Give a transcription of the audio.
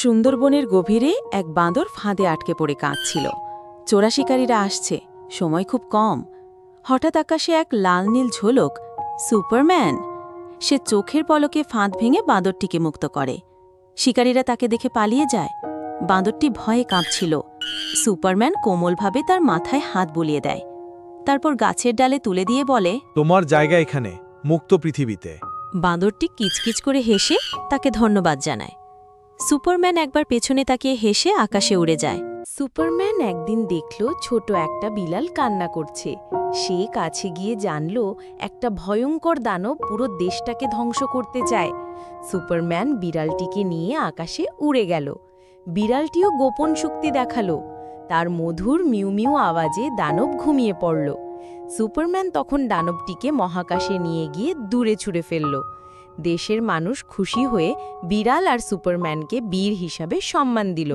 সুন্দরবনের গভীরে এক বাঁদর ফাঁদে আটকে পড়ে কাঁদছিল। চোরা শিকারীরা আসছে, সময় খুব কম। হঠাৎ আকাশে এক লাল নীল ঝলক, সুপারম্যান! সে চোখের পলকে ফাঁদ ভেঙে বাঁদরটিকে মুক্ত করে। শিকারীরা তাকে দেখে পালিয়ে যায়। বাঁদরটি ভয়ে কাঁপছিল। সুপারম্যান কোমলভাবে তার মাথায় হাত বুলিয়ে দেয়, তারপর গাছের ডালে তুলে দিয়ে বলে, তোমার জায়গা এখানে, মুক্ত পৃথিবীতে। বাঁদরটি কিচকিচ করে হেসে তাকে ধন্যবাদ জানায়। সুপারম্যান একবার পেছনে তাকিয়ে হেসে আকাশে উড়ে যায়। সুপারম্যান একদিন দেখল ছোট একটা বিড়াল কান্না করছে। সে কাছে গিয়ে জানল একটা ভয়ঙ্কর দানব পুরো দেশটাকে ধ্বংস করতে চায়। সুপারম্যান বিড়ালটিকে নিয়ে আকাশে উড়ে গেল। বিড়ালটিও গোপন শক্তি দেখালো। তার মধুর মিউ মিউ আওয়াজে দানব ঘুমিয়ে পড়ল। সুপারম্যান তখন দানবটিকে মহাকাশে নিয়ে গিয়ে দূরে ছুঁড়ে ফেলল। দেশের মানুষ খুশি হয়ে বিড়াল আর সুপারম্যানকে বীর হিসাবে সম্মান দিল।